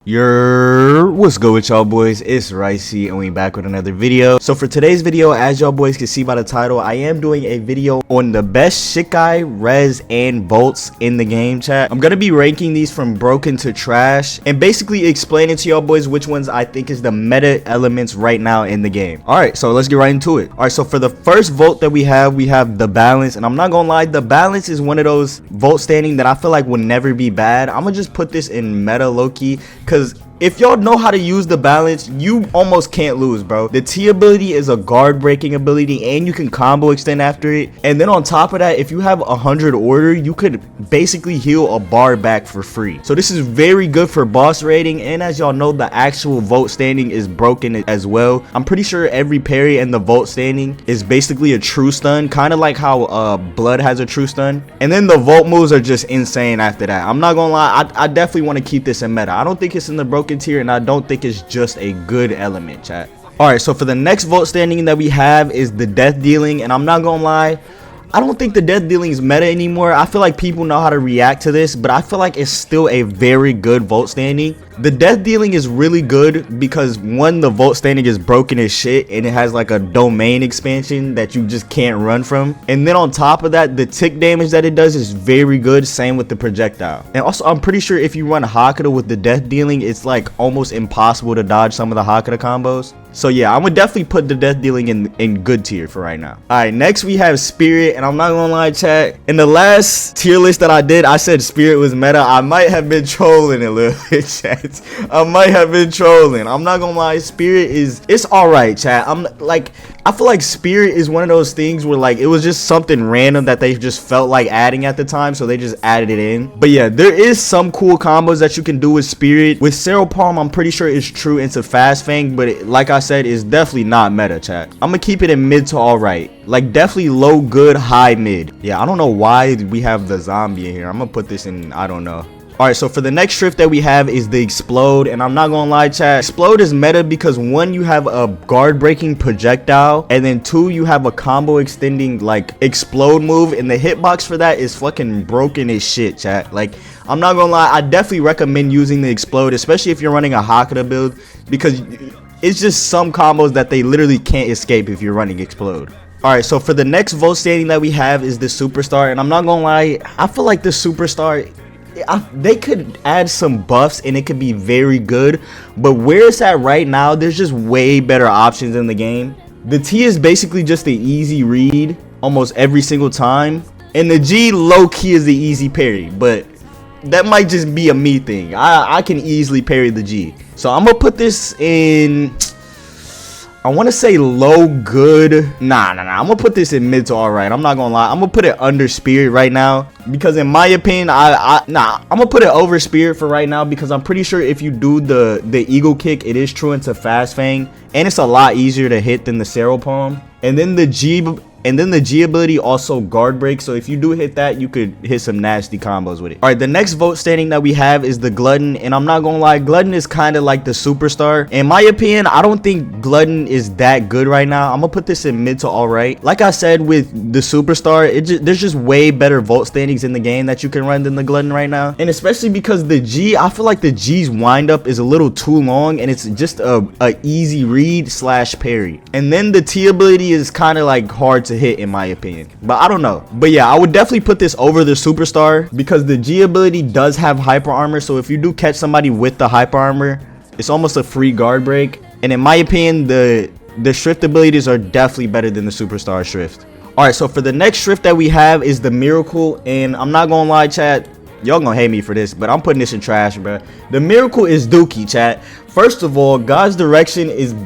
What's good with y'all boys? It's Ricey and we back with another video. So for today's video, as y'all boys can see by the title, I am doing a video on the best Shikai, res, and bolts in the game, chat. I'm gonna be ranking these from broken to trash and basically explaining to y'all boys which ones I think is the meta elements right now in the game. Alright, so let's get right into it. Alright, so for the first volt that we have the balance, and I'm not gonna lie, the balance is one of those volt standing that I feel like will never be bad. I'm gonna just put this in meta low-key, because if y'all know how to use the balance, you almost can't lose, bro. The T ability is a guard breaking ability and you can combo extend after it. And then on top of that, if you have 100 order, you could basically heal a bar back for free. So this is very good for boss raiding. And as y'all know, the actual volt standing is broken as well. I'm pretty sure every parry and the volt standing is basically a true stun, kind of like how blood has a true stun. And then the volt moves are just insane after that. I'm not gonna lie, I definitely want to keep this in meta. I don't think it's in the broken tier, and I don't think it's just a good element, chat. Alright, so for the next volt standing that we have is the Deathdealing, and I'm not gonna lie, I don't think the Deathdealing is meta anymore. I feel like people know how to react to this, but I feel like it's still a very good volt standing. The Deathdealing is really good because one, the volt standing is broken as shit and it has like a domain expansion that you just can't run from. And then on top of that, the tick damage that it does is very good, same with the projectile. And also, I'm pretty sure if you run Hakuda with the Deathdealing, it's like almost impossible to dodge some of the Hakuda combos. So yeah, I'm gonna definitely put the Deathdealing in good tier for right now. Alright, next we have Spirit, and I'm not gonna lie, chat, in the last tier list that I did, I said Spirit was meta. I might have been trolling a little bit, chat. I might have been trolling. I'm not gonna lie, Spirit it's alright, chat. I feel like Spirit is one of those things where like it was just something random that they just felt like adding at the time, so they just added it in. But yeah, there is some cool combos that you can do with Spirit. With Cero Palm, I'm pretty sure it's true into Fast Fang, but like I said, it's definitely not meta, chat. I'm gonna keep it in mid to alright. Like definitely low, good, high, mid. Yeah, I don't know why we have the zombie in here. I'm gonna put this in, I don't know. Alright, so for the next shrift that we have is the Explode, and I'm not gonna lie, chat, Explode is meta because one, you have a guard breaking projectile, and then two, you have a combo extending like explode move, and the hitbox for that is fucking broken as shit, chat. Like, I'm not gonna lie, I definitely recommend using the Explode, especially if you're running a Hakuda build, because it's just some combos that they literally can't escape if you're running Explode. Alright, so for the next volt standing that we have is the Superstar, and I'm not gonna lie, I feel like the Superstar, they could add some buffs and it could be very good, but where it's at right now, there's just way better options in the game. The T is basically just the easy read almost every single time, and the G low-key is the easy parry, but that might just be a me thing. I can easily parry the G, so I'm gonna put this in, I want to say low good. Nah, I'm gonna put this in mid to alright. I'm not gonna lie, I'm gonna put it under Spirit right now, because in my opinion, I'm gonna put it over Spirit for right now, because I'm pretty sure if you do the Eagle Kick, it is true into Fast Fang, and it's a lot easier to hit than the Cero Palm. And then the G ability also guard break, so if you do hit that, you could hit some nasty combos with it. Alright, the next vote standing that we have is the Glutton, and I'm not gonna lie, Glutton is kind of like the Superstar. In my opinion, I don't think Glutton is that good right now. I'm gonna put this in mid to alright. Like I said with the Superstar, there's just way better vote standings in the game that you can run than the Glutton right now, and especially because the G, I feel like the G's wind up is a little too long, and it's just a easy read slash parry. And then the T ability is kind of like hard to hit in my opinion, but I don't know. But yeah, I would definitely put this over the Superstar, because the G ability does have hyper armor, so if you do catch somebody with the hyper armor, it's almost a free guard break. And in my opinion, the shrift abilities are definitely better than the Superstar shrift. Alright, so for the next shrift that we have is the Miracle, and I'm not gonna lie, chat, y'all gonna hate me for this, but I'm putting this in trash, bro. The Miracle is dookie, chat. First of all, God's Direction is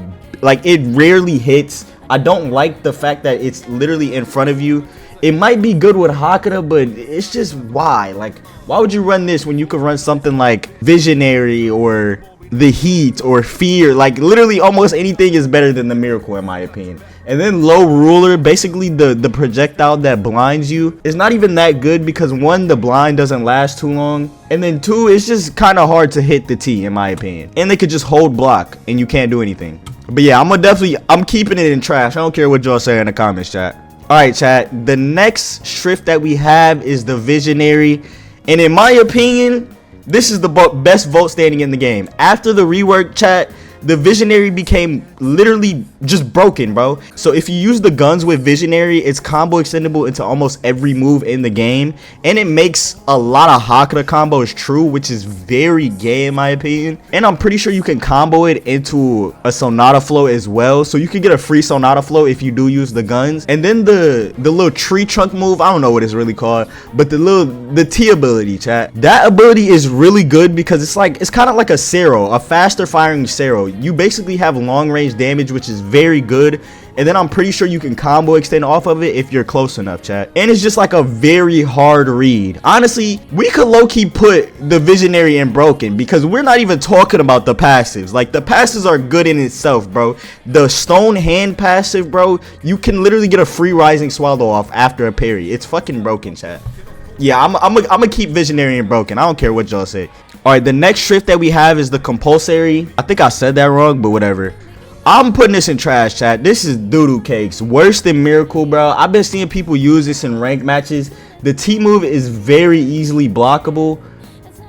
like, it rarely hits. I don't like the fact that it's literally in front of you. It might be good with Hakuda, but it's just why? Like, why would you run this when you could run something like Visionary or the Heat or Fear? Like, literally almost anything is better than the Miracle in my opinion. And then Low Ruler, basically the projectile that blinds you, is not even that good, because one, the blind doesn't last too long, and then two, it's just kind of hard to hit the T in my opinion, and they could just hold block and you can't do anything. But yeah, I'm keeping it in trash. I don't care what y'all say in the comments, chat. Alright, chat, the next shrift that we have is the Visionary, and in my opinion, This is the best Volt standing in the game. After the rework, chat, the Visionary became literally just broken, bro. So if you use the guns with Visionary, it's combo extendable into almost every move in the game, and it makes a lot of Hakata combos true, which is very gay in my opinion. And I'm pretty sure you can combo it into a Sonata Flow as well, so you can get a free Sonata Flow if you do use the guns. And then the little tree trunk move, I don't know what it's really called, but the T ability, chat, that ability is really good because it's kind of like a Cero, a faster firing Cero. You basically have long range damage, which is very good, and then I'm pretty sure you can combo extend off of it if you're close enough, chat. And it's just like a very hard read. Honestly, we could low-key put the Visionary in broken because we're not even talking about the passives. Like, the passives are good in itself, bro. The Stone Hand passive, bro, you can literally get a free Rising Swallow off after a parry. It's fucking broken, chat. Yeah, I'm gonna keep Visionary in broken. I don't care what y'all say. Alright, the next shift that we have is the Cumpolsory. I think I said that wrong, but whatever. I'm putting this in trash, chat. This is doo-doo cakes. Worse than Miracle, bro. I've been seeing people use this in ranked matches. The T move is very easily blockable,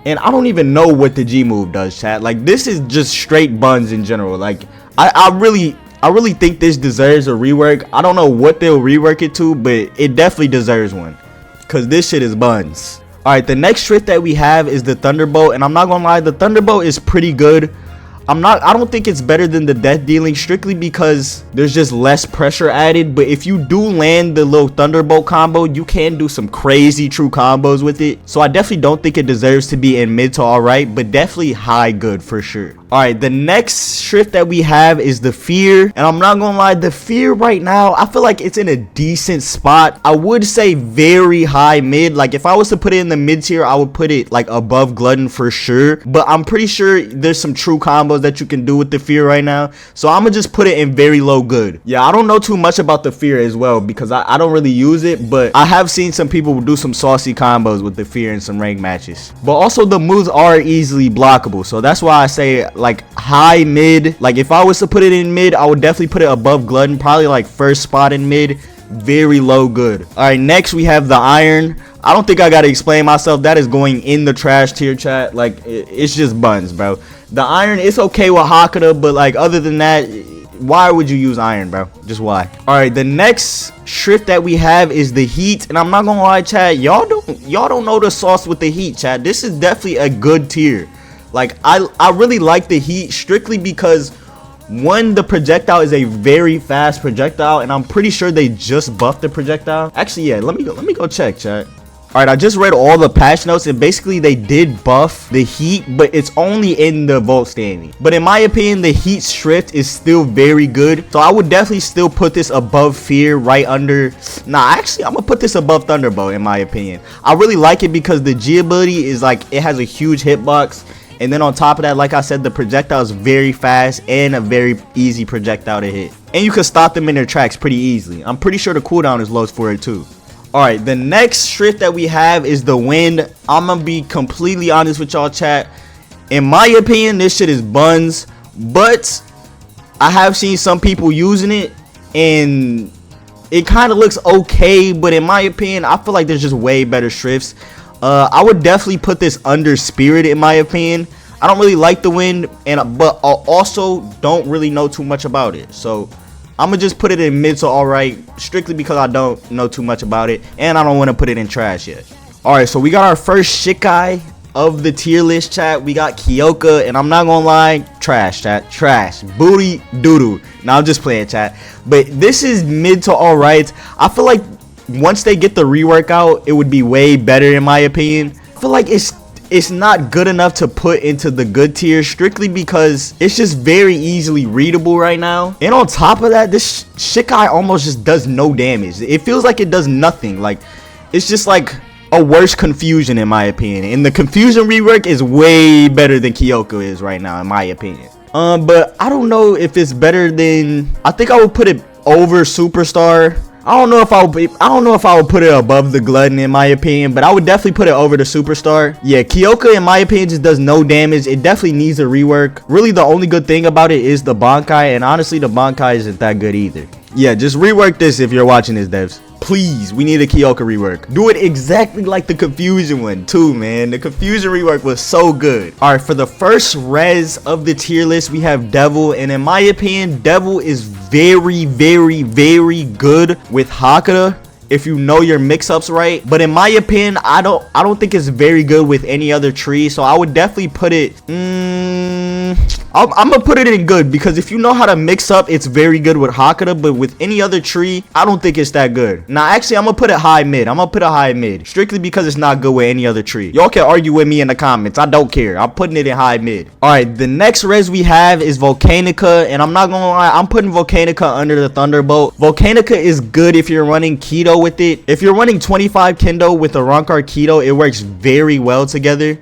and I don't even know what the G move does, chat. Like, this is just straight buns in general. Like, I really think this deserves a rework. I don't know what they'll rework it to, but it definitely deserves one, because this shit is buns. Alright, the next trick that we have is the Thunderbolt, and I'm not gonna lie, the Thunderbolt is pretty good. I don't think it's better than the Deathdealing, strictly because there's just less pressure added, but if you do land the little Thunderbolt combo, you can do some crazy true combos with it. So I definitely don't think it deserves to be in mid to alright, but definitely high good for sure. Alright, the next shift that we have is the Fear, and I'm not gonna lie, the Fear right now, I feel like it's in a decent spot. I would say very high mid. Like, if I was to put it in the mid tier, I would put it like above Glutton for sure, but I'm pretty sure there's some true combos that you can do with the Fear right now, so I'm gonna just put it in very low good. Yeah, I don't know too much about the Fear as well because I don't really use it, but I have seen some people do some saucy combos with the Fear in some ranked matches. But also the moves are easily blockable, so that's why I say like high mid. Like, if I was to put it in mid, I would definitely put it above Glutton, probably like first spot in mid, very low good. All right, next we have the Iron. I don't think I gotta explain myself. That is going in the trash tier, chat. Like, it's just buns, bro. The Iron, it's okay with Hakata, but like, other than that, why would you use Iron, bro? Just why? All right, the next shift that we have is the Heat, and I'm not gonna lie, chat, y'all don't know the sauce with the Heat, chat. This is definitely a good tier. Like, I really like the Heat strictly because, one, the projectile is a very fast projectile, and I'm pretty sure they just buffed the projectile. Actually, yeah, let me go check, chat. Alright, I just read all the patch notes, and basically they did buff the Heat, but it's only in the Volt standing. But in my opinion, the Heat Shrift is still very good, so I would definitely still put this above Fear, right under... Nah, actually, I'm gonna put this above Thunderbolt, in my opinion. I really like it because the G ability is like, it has a huge hitbox, and then on top of that, like I said, the projectile is very fast and a very easy projectile to hit. And you can stop them in their tracks pretty easily. I'm pretty sure the cooldown is low for it too. Alright, the next shift that we have is the Wind. I'm gonna be completely honest with y'all, chat. In my opinion, this shit is buns, but I have seen some people using it, and it kind of looks okay, but in my opinion, I feel like there's just way better shifts. I would definitely put this under Spirit, in my opinion. I don't really like the Wind, but I also don't really know too much about it, so I'm gonna just put it in mid to alright, strictly because I don't know too much about it, and I don't want to put it in trash yet. Alright, so we got our first Shikai of the tier list, chat. We got Kyoka, and I'm not gonna lie, trash, chat, trash, booty doo-doo. Now I'm just playing, chat, but this is mid to alright. I feel like once they get the rework out, it would be way better, in my opinion. I feel like it's not good enough to put into the good tier, strictly because it's just very easily readable right now. And on top of that, this Shikai almost just does no damage. It feels like it does nothing. Like, it's just like a worse Confusion, in my opinion. And the Confusion rework is way better than Kyoka is right now, in my opinion. But I don't know if it's better than... I think I would put it over Superstar. I don't know if I would put it above the Glutton, in my opinion, but I would definitely put it over the Superstar. Yeah, Kyoka, in my opinion, just does no damage. It definitely needs a rework. Really, the only good thing about it is the Bankai, and honestly, the Bankai isn't that good either. Yeah, just rework this if you're watching this, devs. Please, we need a Kyoka rework. Do it exactly like the Confusion one too, man. The Confusion rework was so good. All right, for the first res of the tier list, we have Devil, and in my opinion, Devil is very, very, very good with Hakuda if you know your mix-ups right. But in my opinion, I don't think it's very good with any other tree. So I would definitely put it. I'm gonna put it in good, because if you know how to mix up, it's very good with Hakuda, but with any other tree, I don't think it's that good. Now, actually, I'm gonna put it high mid. I'm gonna put it high mid, strictly because it's not good with any other tree. Y'all can argue with me in the comments. I don't care. I'm putting it in high mid. All right, the next res we have is Volcanica, and I'm not gonna lie, I'm putting Volcanica under the Thunderbolt. Volcanica is good if you're running Keto with it. If you're running 25 Kendo with a Rankar Keto, it works very well together.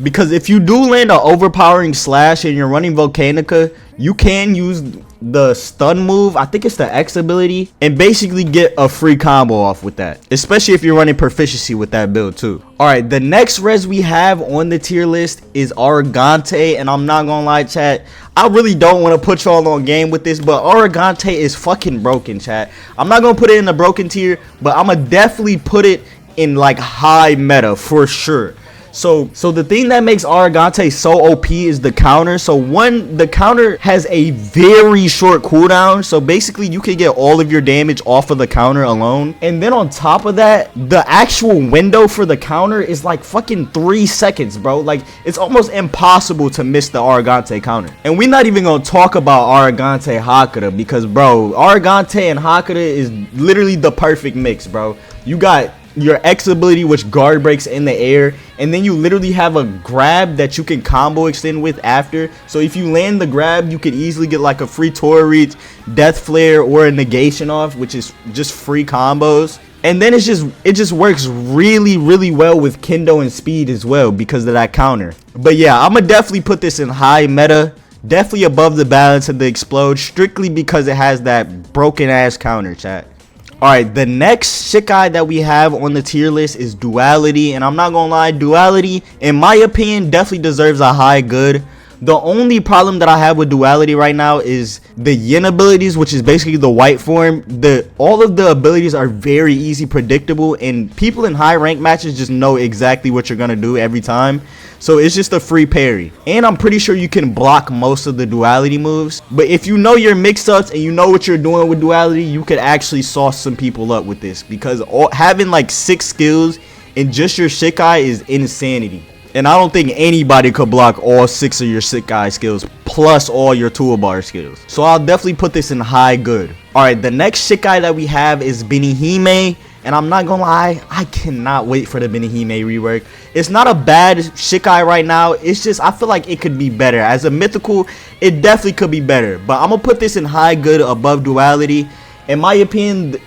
Because if you do land an overpowering slash and you're running Volcanica, you can use the stun move, I think it's the X ability, and basically get a free combo off with that, especially if you're running proficiency with that build too. All right, the next res we have on the tier list is Arrogante, and I'm not gonna lie, chat, I really don't want to put y'all on game with this, but Arrogante is fucking broken, chat. I'm not gonna put it in the broken tier, but I'm gonna definitely put it in like high meta for sure. So the thing that makes Arrogante so OP is the counter. So one, the counter has a very short cooldown. So basically you can get all of your damage off of the counter alone. And then on top of that, the actual window for the counter is like fucking 3 seconds, bro. Like, it's almost impossible to miss the Arrogante counter. And we're not even gonna talk about Arrogante Hakuda, because bro, Arrogante and Hakuda is literally the perfect mix, bro. You got your X ability, which guard breaks in the air, and then you literally have a grab that you can combo extend with after. So if you land the grab, you could easily get like a free Tora reach, death flare, or a negation off, which is just free combos. And then it just works really, really well with Kendo and speed as well because of that counter. But yeah, I'm gonna definitely put this in high meta, definitely above the balance of the explode, strictly because it has that broken ass counter, chat. Alright, the next Shikai that we have on the tier list is Duality, and I'm not gonna lie, Duality, in my opinion, definitely deserves a high good. The only problem that I have with Duality right now is the Yin abilities, which is basically the white form. All of the abilities are very easy, predictable, and people in high rank matches just know exactly what you're gonna do every time. So it's just a free parry, and I'm pretty sure you can block most of the Duality moves. But if you know your mix-ups and you know what you're doing with Duality, you could actually sauce some people up with this, because having like 6 skills in just your Shikai is insanity. And I don't think anybody could block all 6 of your Shikai skills plus all your toolbar skills. So I'll definitely put this in high good. Alright, the next Shikai that we have is Benihime. And I'm not gonna lie, I cannot wait for the Benihime rework. It's not a bad Shikai right now. It's just, I feel like it could be better. As a mythical, it definitely could be better. But I'm gonna put this in high good above Duality. In my opinion,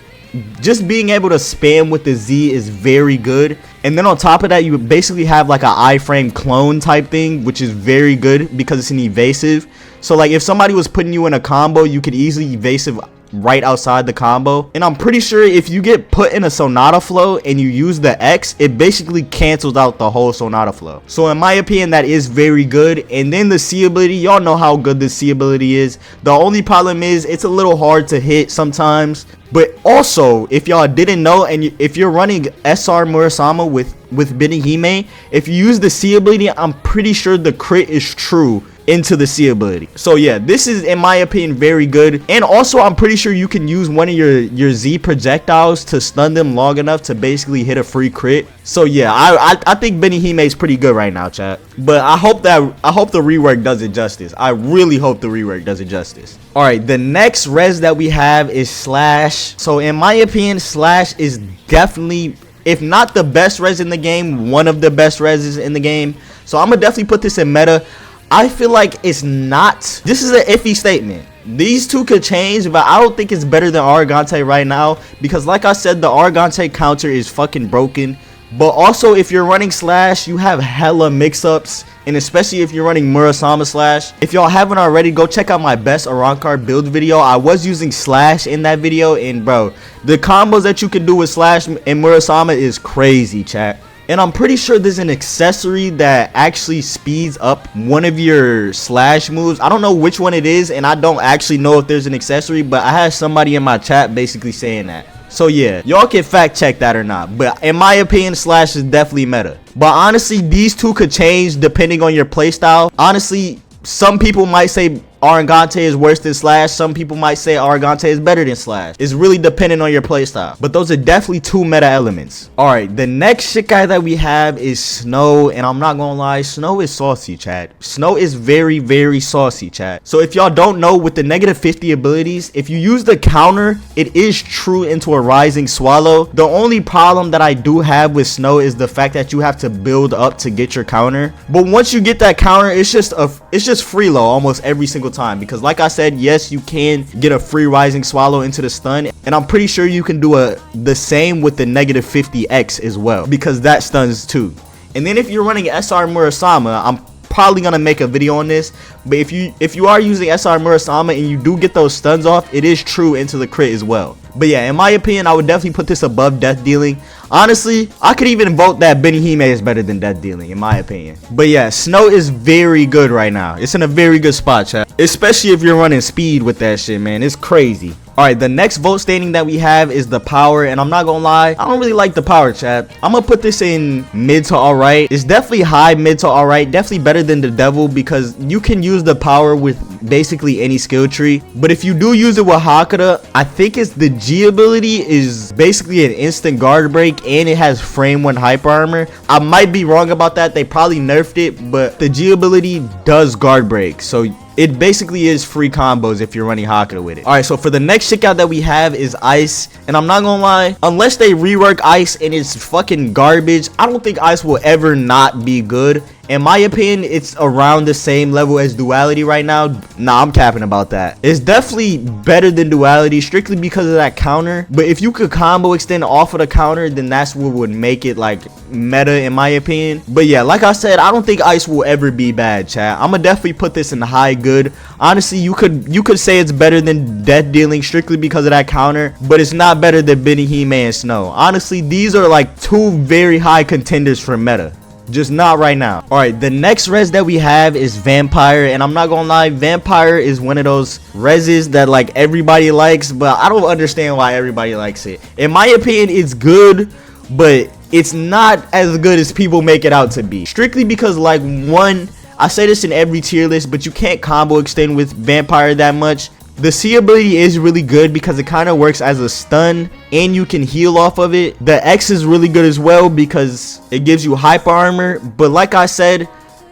just being able to spam with the Z is very good. And then on top of that, you basically have like an iframe clone type thing, which is very good because it's an evasive. So like if somebody was putting you in a combo, you could easily evasive right outside the combo. And I'm pretty sure if you get put in a Sonata flow and you use the X, it basically cancels out the whole Sonata flow. So in my opinion, that is very good. And then the C ability, y'all know how good the C ability is. The only problem is it's a little hard to hit sometimes. But also, if y'all didn't know, and if you're running SR Murasama with Benihime, if you use the C ability, I'm pretty sure the crit is true into the C ability. So yeah, this is in my opinion very good. And also I'm pretty sure you can use one of your Z projectiles to stun them long enough to basically hit a free crit. So yeah, I think Benihime is pretty good right now, chat. But I hope the rework does it justice. I really hope the rework does it justice. Alright, the next res that we have is Slash. So in my opinion, Slash is definitely, if not the best res in the game, one of the best reses in the game. So I'm gonna definitely put this in meta. I feel like it's not. This is an iffy statement. These two could change, but I don't think it's better than Arrogante right now, because like I said, the Arrogante counter is fucking broken. But also, if you're running Slash, you have hella mix-ups, and especially if you're running Murasama Slash. If y'all haven't already, go check out my best Arrancar build video. I was using Slash in that video, and bro, the combos that you can do with Slash and Murasama is crazy, chat. And I'm pretty sure there's an accessory that actually speeds up one of your Slash moves. I don't know which one it is, and I don't actually know if there's an accessory, but I had somebody in my chat basically saying that. So yeah, y'all can fact check that or not, but in my opinion, Slash is definitely meta. But honestly, these two could change depending on your playstyle. Honestly, some people might say Arrogante is worse than Slash. Some people might say Arrogante is better than Slash. It's really dependent on your playstyle. But those are definitely two meta elements. Alright, the next Shikai that we have is Snow. And I'm not gonna lie, Snow is saucy, chat. Snow is very, very saucy, chat. So if y'all don't know, with the negative 50 abilities, if you use the counter, it is true into a Rising Swallow. The only problem that I do have with Snow is the fact that you have to build up to get your counter. But once you get that counter, it's just free low almost every single time, because like I said, yes, you can get a free Rising Swallow into the stun, and I'm pretty sure you can do the same with the negative 50x as well, because that stuns too. And then if you're running SR Murasama, I'm probably gonna make a video on this, but if you are using SR Murasama and you do get those stuns off, it is true into the crit as well. But yeah, in my opinion, I would definitely put this above Deathdealing. Honestly, I could even vote that Benihime is better than Deathdealing, in my opinion. But yeah, Snow is very good right now. It's in a very good spot, chat. Especially if you're running speed with that shit, man. It's crazy. Alright, the next vote standing that we have is the power, and I'm not gonna lie, I don't really like the power, chat. I'm gonna put this in mid to alright. It's definitely high mid to alright, definitely better than the devil, because you can use the power with basically any skill tree. But if you do use it with Hakata, I think it's the G ability is basically an instant guard break, and it has frame 1 hyper armor. I might be wrong about that, they probably nerfed it, but the G ability does guard break, so it basically is free combos if you're running Hakata with it. Alright, so for the next Shikai that we have is Ice. And I'm not gonna lie, unless they rework Ice and it's fucking garbage, I don't think Ice will ever not be good. In my opinion, it's around the same level as Duality right now. Nah, I'm capping about that. It's definitely better than Duality strictly because of that counter. But if you could combo extend off of the counter, then that's what would make it like meta in my opinion. But yeah, like I said, I don't think Ice will ever be bad, chat. I'm gonna definitely put this in high good. Honestly, you could say it's better than Deathdealing strictly because of that counter, but it's not better than Benihime and Snow. Honestly, these are like two very high contenders for meta. Just not right now. Alright, the next res that we have is Vampire, and I'm not gonna lie, Vampire is one of those reses that like everybody likes, but I don't understand why everybody likes it. In my opinion, it's good, but it's not as good as people make it out to be. Strictly because, like, one, I say this in every tier list, but you can't combo extend with Vampire that much. The C ability is really good because it kind of works as a stun and you can heal off of it. The X is really good as well because it gives you hyper armor, but like I said,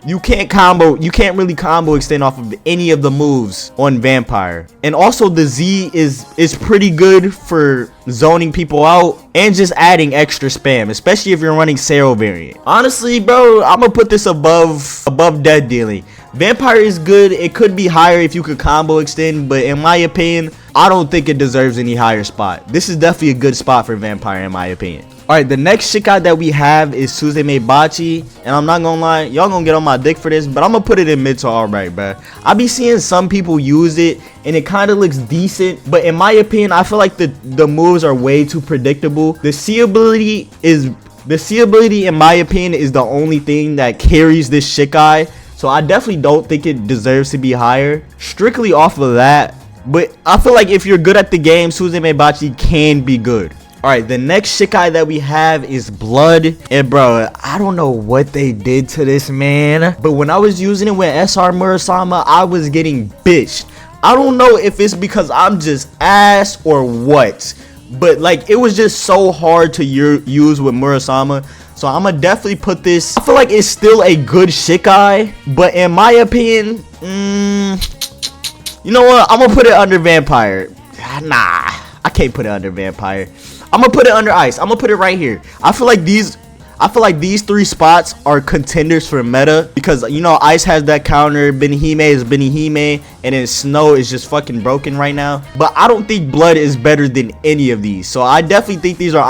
you can't really combo extend off of any of the moves on Vampire. And also the Z is pretty good for zoning people out and just adding extra spam, especially if you're running Sero variant. Honestly, bro, I'm gonna put this above Deathdealing. Vampire is good. It could be higher if you could combo extend, but in my opinion, I don't think it deserves any higher spot. This is definitely a good spot for Vampire in my opinion. Alright, the next Shikai that we have is Suzemebachi, and I'm not gonna lie, y'all gonna get on my dick for this, but I'm gonna put it in mid to alright, bro. I be seeing some people use it and it kind of looks decent, but in my opinion, I feel like the moves are way too predictable. The C ability in my opinion is the only thing that carries this Shikai, so I definitely don't think it deserves to be higher strictly off of that. But I feel like if you're good at the game, Suzemebachi can be good. Alright, the next Shikai that we have is Blood. And bro, I don't know what they did to this, man, but when I was using it with SR Murasama, I was getting bitched. I don't know if it's because I'm just ass or what, but like it was just so hard to use with Murasama. So I'm gonna definitely put this, I feel like it's still a good Shikai, but in my opinion, you know what, I'm gonna put it under Vampire. Nah, I can't put it under Vampire. I'm gonna put it under Ice. I'm gonna put it right here. I feel like these three spots are contenders for meta because, you know, Ice has that counter, Benihime is Benihime, and then Snow is just fucking broken right now. But I don't think Blood is better than any of these. So I definitely think these are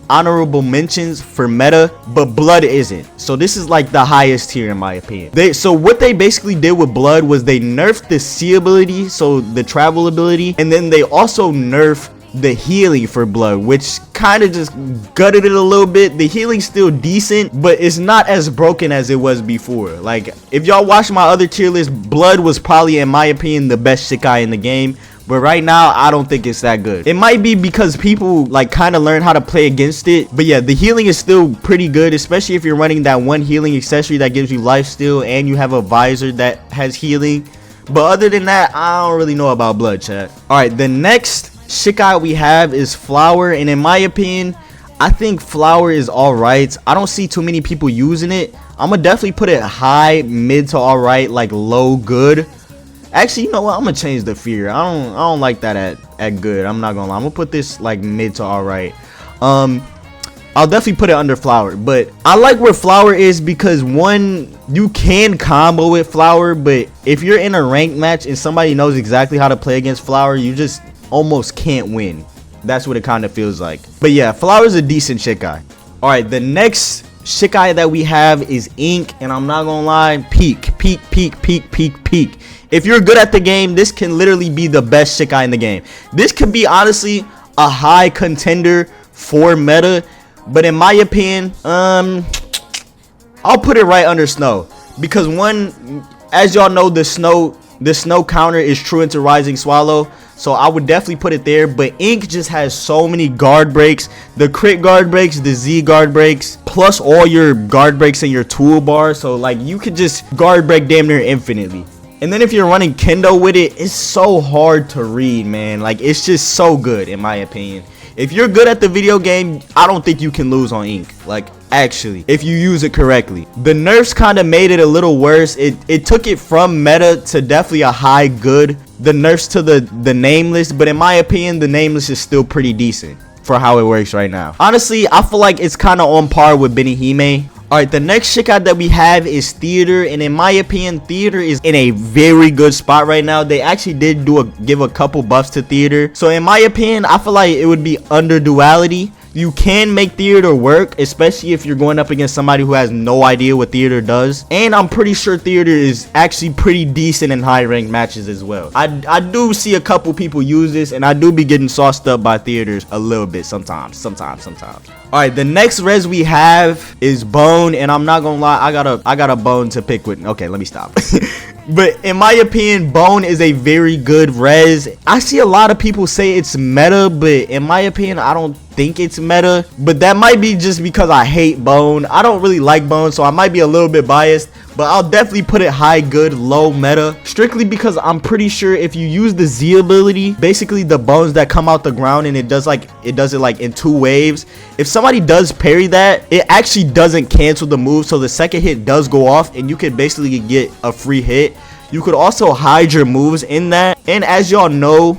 honorable mentions for meta, but Blood isn't. So this is like the highest tier in my opinion. So what they basically did with Blood was they nerfed the C ability, so the travel ability, and then they also nerfed the healing for Blood, which kind of just gutted it a little bit. The healing's still decent, but it's not as broken as it was before. Like, if y'all watch my other tier list, Blood was probably, in my opinion, the best Shikai in the game, but right now I don't think it's that good. It might be because people like kind of learn how to play against it, but yeah, the healing is still pretty good, especially if you're running that one healing accessory that gives you lifesteal and you have a visor that has healing. But other than that, I don't really know about blood, chat. All right, the next Shikai we have is Flower, and in my opinion, I think Flower is all right. I don't see too many people using it. I'm gonna definitely put it high, mid to all right, like low, good. Actually, you know what? I'm gonna change the fear. I don't like that at good. I'm not gonna lie. I'm gonna put this like mid to all right. I'll definitely put it under Flower, but I like where Flower is because one, you can combo with Flower, but if you're in a ranked match and somebody knows exactly how to play against Flower, you just almost can't win. That's what it kind of feels like. But yeah, Flower's a decent Shikai. All right, the next Shikai that we have is Ink, and I'm not gonna lie, peak. If you're good at the game, this can literally be the best Shikai in the game. This could be honestly a high contender for meta. But in my opinion, I'll put it right under Snow, because one, as y'all know, the snow counter is true into Rising Swallow, so I would definitely put it there. But Ink just has so many guard breaks, the crit guard breaks, the Z guard breaks, plus all your guard breaks in your toolbar, so like you could just guard break damn near infinitely. And then if you're running Kendo with it, it's so hard to read, man. Like, it's just so good in my opinion. If you're good at the video game, I don't think you can lose on Ink. Like, actually, if you use it correctly. The nerfs kind of made it a little worse. It took it from meta to definitely a high good. The nerfs to the nameless, but in my opinion, the nameless is still pretty decent for how it works right now. Honestly, I feel like it's kind of on par with Benihime. Alright, the next Shikai that we have is Theater, and in my opinion, Theater is in a very good spot right now. They actually did give a couple buffs to Theater, so in my opinion, I feel like it would be under Duality. You can make Theater work, especially if you're going up against somebody who has no idea what Theater does. And I'm pretty sure Theater is actually pretty decent in high ranked matches as well. I do see a couple people use this, and I do be getting sauced up by Theaters a little bit sometimes. Alright, the next res we have is Bone, and I'm not gonna lie, I got a bone to pick with. Okay, let me stop. But in my opinion, Bone is a very good res. I see a lot of people say it's meta, but in my opinion, I don't think it's meta. But that might be just because I hate Bone. I don't really like Bone, so I might be a little bit biased. But I'll definitely put it high good, low meta, strictly because I'm pretty sure if you use the Z ability, basically the bones that come out the ground, and it does it like in 2 waves. If somebody does parry that, it actually doesn't cancel the move, so the second hit does go off, and you could basically get a free hit. You could also hide your moves in that, and as y'all know,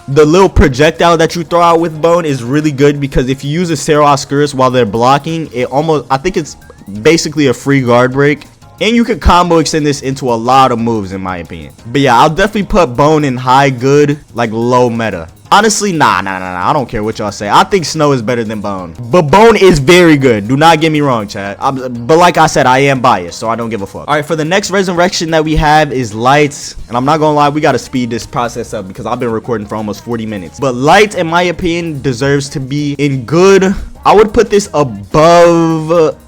the little projectile that you throw out with Bone is really good, because if you use a Sero Oscurus while they're blocking, I think it's basically a free guard break. And you can combo extend this into a lot of moves in my opinion. But yeah, I'll definitely put Bone in high good, like low meta. Honestly, nah, I don't care what y'all say. I think Snow is better than Bone. But Bone is very good. Do not get me wrong, chat. But like I said, I am biased, so I don't give a fuck. Alright, for the next resurrection that we have is Lights. And I'm not gonna lie, we gotta speed this process up because I've been recording for almost 40 minutes. But Lights, in my opinion, deserves to be in good. I would put this above...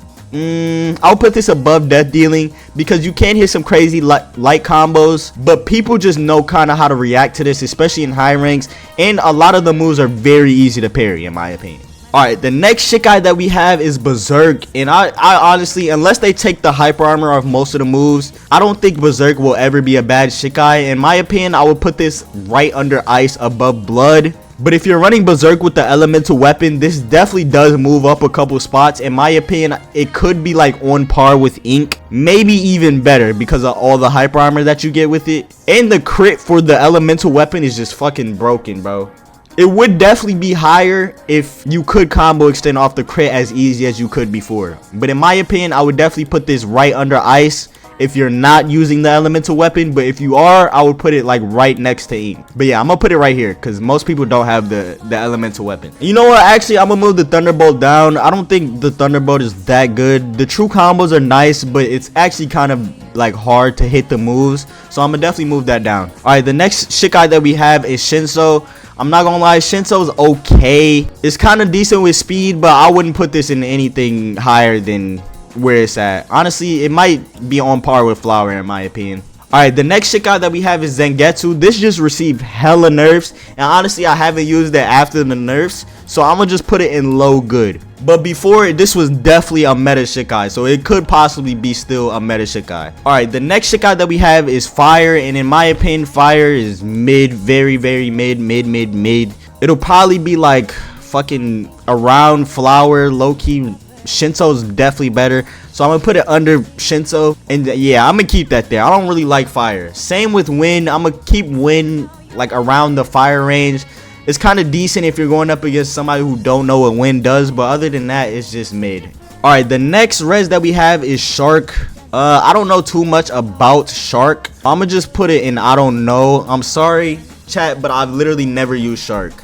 I'll put this above Deathdealing because you can hit some crazy light combos, but people just know kind of how to react to this, especially in high ranks, and a lot of the moves are very easy to parry in my opinion. Alright, the next Shikai that we have is Berserk, and I honestly, unless they take the hyper armor off most of the moves, I don't think Berserk will ever be a bad Shikai. In my opinion, I would put this right under Ice, above Blood. But if you're running Berserk with the elemental weapon, this definitely does move up a couple spots. In my opinion, it could be like on par with Ink, maybe even better because of all the hyper armor that you get with it. And the crit for the elemental weapon is just fucking broken, bro. It would definitely be higher if you could combo extend off the crit as easy as you could before. But in my opinion, I would definitely put this right under Ice if you're not using the elemental weapon. But if you are, I would put it like right next to Ink. But yeah, I'm gonna put it right here because most people don't have the elemental weapon. You know what, actually I'm gonna move the Thunderbolt down. I don't think the Thunderbolt is that good. The true combos are nice, but it's actually kind of like hard to hit the moves, so I'm gonna definitely move that down. All right, the next Shikai that we have is Shinso. I'm not gonna lie, Shinso's okay. It's kind of decent with speed, but I wouldn't put this in anything higher than where it's at. Honestly, it might be on par with Flower in my opinion. Alright, the next Shikai that we have is Zangetsu. This just received hella nerfs, and honestly I haven't used it after the nerfs, so I'm gonna just put it in low good. But before, this was definitely a meta Shikai, so it could possibly be still a meta Shikai. Alright, the next Shikai that we have is Fire, and in my opinion Fire is mid, very mid. It'll probably be like fucking around Flower, low-key. Shinso's definitely better, so I'm gonna put it under Shinso, and yeah, I'm gonna keep that there. I don't really like Fire. Same with Wind. I'm gonna keep Wind like around the Fire range. It's kind of decent if you're going up against somebody who don't know what Wind does, but other than that, it's just mid. All right, the next res that we have is Starrk. I don't know too much about Starrk. I'm gonna just put it in I don't know. I'm sorry chat, but I've literally never used Starrk.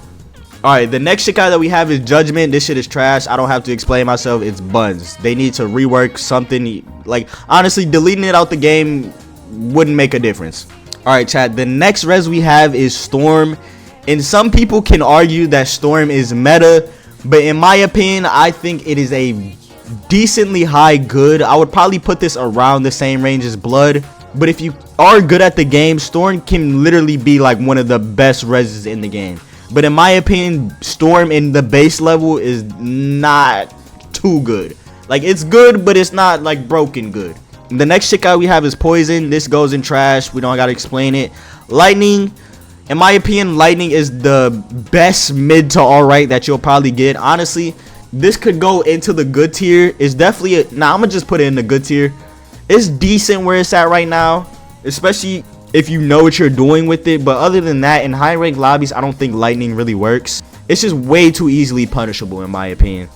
Alright, the next Shikai that we have is Judgment. This shit is trash. I don't have to explain myself. It's buns. They need to rework something. Like, honestly, deleting it out the game wouldn't make a difference. Alright, chat. The next res we have is Storm. And some people can argue that Storm is meta. But in my opinion, I think it is a decently high good. I would probably put this around the same range as Blood. But if you are good at the game, Storm can literally be like one of the best reses in the game. But in my opinion, Storm in the base level is not too good. Like, it's good, but it's not like broken good. The next Shikai we have is Poison. This goes in trash. We don't gotta explain it. Lightning. In my opinion, Lightning is the best mid to alright that you'll probably get. Honestly, this could go into the good tier. It's definitely I'm gonna just put it in the good tier. It's decent where it's at right now, especially if you know what you're doing with it. But other than that, in high rank lobbies, I don't think Lightning really works. It's just way too easily punishable in my opinion.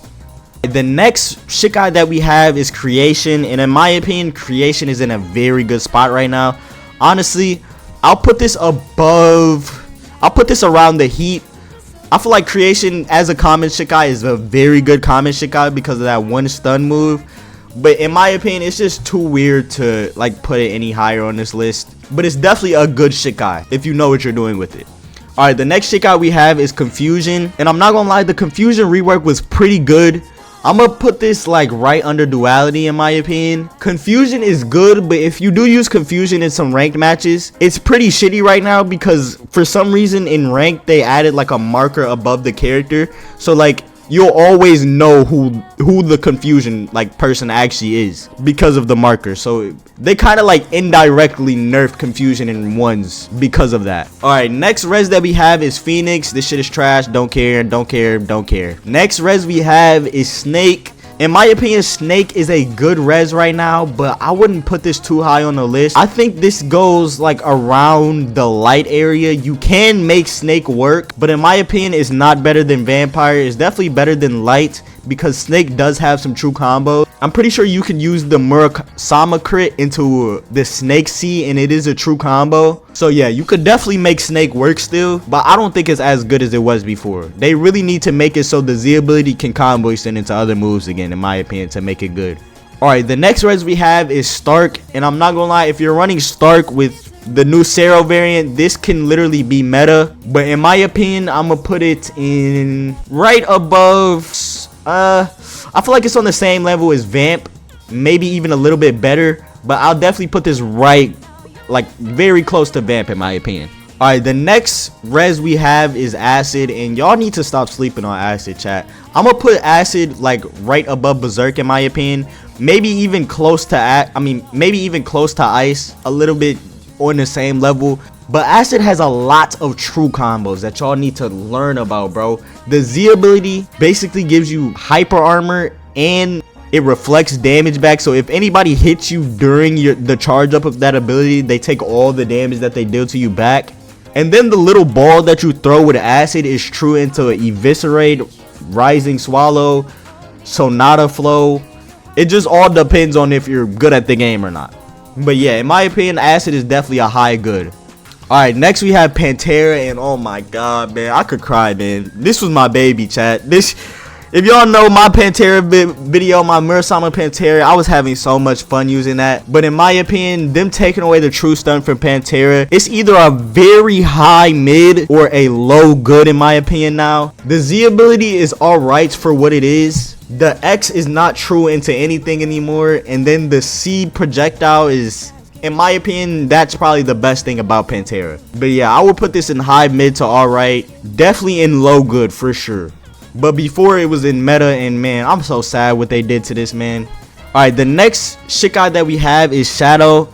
The next Shikai that we have is Creation, and in my opinion, Creation is in a very good spot right now. Honestly, I'll put this around the Heat. I feel like Creation as a common Shikai is a very good common Shikai because of that one stun move. But in my opinion, it's just too weird to like put it any higher on this list. But it's definitely a good Shikai if you know what you're doing with it. Alright, the next Shikai we have is Confusion. And I'm not gonna lie, the Confusion rework was pretty good. I'm gonna put this like right under Duality in my opinion. Confusion is good, but if you do use Confusion in some ranked matches, it's pretty shitty right now because for some reason in ranked they added like a marker above the character. So like you'll always know who the Confusion like person actually is because of the marker. So they kind of like indirectly nerfed Confusion in ones because of that. All right, next res that we have is Phoenix. This shit is trash. Don't care. Next res we have is Snake. In my opinion, Snake is a good res right now, but I wouldn't put this too high on the list. I think this goes like around the light area. You can make Snake work, but in my opinion, it's not better than Vampire. It's definitely better than light because Snake does have some true combos. I'm pretty sure you can use the Murasama crit into the Snake C, and it is a true combo. So yeah, you could definitely make Snake work still, but I don't think it's as good as it was before. They really need to make it so the Z ability can combo extend into other moves again, in my opinion, to make it good. Alright, the next res we have is Starrk, and I'm not gonna lie, if you're running Starrk with the new Sero variant, this can literally be meta. But in my opinion, I'm gonna put it in right above. I feel like it's on the same level as Vamp, maybe even a little bit better, but I'll definitely put this right, like very close to Vamp in my opinion. Alright, the next res we have is Acid, and y'all need to stop sleeping on Acid, chat. I'm gonna put Acid like right above Berserk in my opinion, maybe even close to maybe even close to Ice, a little bit on the same level. But Acid has a lot of true combos that y'all need to learn about, bro. The Z ability basically gives you hyper armor and it reflects damage back. So if anybody hits you during the charge up of that ability, they take all the damage that they deal to you back. And then the little ball that you throw with Acid is true into Eviscerate, Rising Swallow, Sonata Flow. It just all depends on if you're good at the game or not. But yeah, in my opinion, Acid is definitely a high good. Alright, next we have Pantera, and oh my god, man, I could cry, man. This was my baby, chat. If y'all know my Pantera video, my Murasama Pantera, I was having so much fun using that. But in my opinion, them taking away the true stun from Pantera, it's either a very high mid or a low good in my opinion now. The Z ability is alright for what it is. The X is not true into anything anymore, and then the C projectile is in my opinion, that's probably the best thing about Pantera. But yeah, I would put this in high mid to alright. Definitely in low good for sure. But before it was in meta, and man, I'm so sad what they did to this, man. Alright, the next Shikai that we have is Shadow.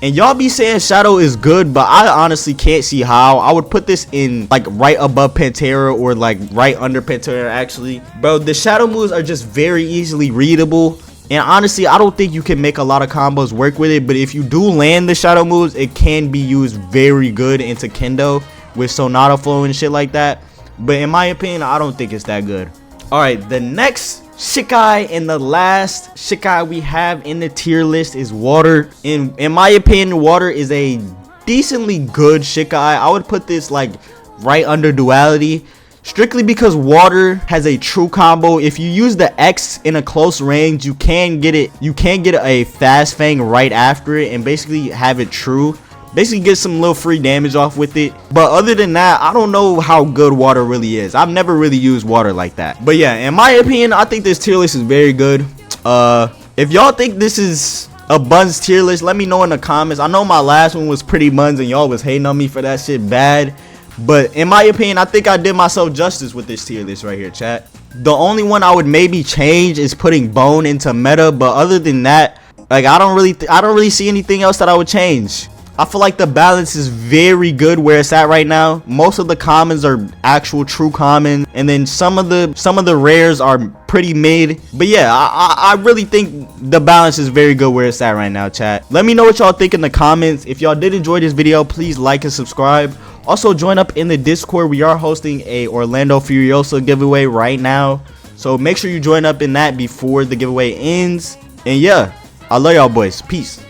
And y'all be saying Shadow is good, but I honestly can't see how. I would put this in like right above Pantera or like right under Pantera actually. Bro, the Shadow moves are just very easily readable. And honestly, I don't think you can make a lot of combos work with it. But if you do land the Shadow moves, it can be used very good into Kendo with Sonata Flow and shit like that. But in my opinion, I don't think it's that good. Alright, the next Shikai and the last Shikai we have in the tier list is Water. In my opinion, Water is a decently good Shikai. I would put this like right under Duality, strictly because Water has a true combo. If you use the X in a close range, you can get it. You can get a Fast Fang right after it and basically have it true. Basically get some little free damage off with it. But other than that, I don't know how good Water really is. I've never really used Water like that. But yeah, in my opinion, I think this tier list is very good. If y'all think this is a Buns tier list, let me know in the comments. I know my last one was pretty Buns and y'all was hating on me for that shit bad. But in my opinion, I think I did myself justice with this tier list right here, chat. The only one I would maybe change is putting Bone into meta. But other than that, like I don't really see anything else that I would change. I feel like the balance is very good where it's at right now. Most of the commons are actual true common, and then some of the rares are pretty mid. But yeah, I really think the balance is very good where it's at right now, chat. Let me know what y'all think in the comments. If y'all did enjoy this video, please like and subscribe. Also join up in the Discord. We are hosting a Orlando Furiosa giveaway right now, so make sure you join up in that before the giveaway ends. And yeah, I love y'all boys. Peace.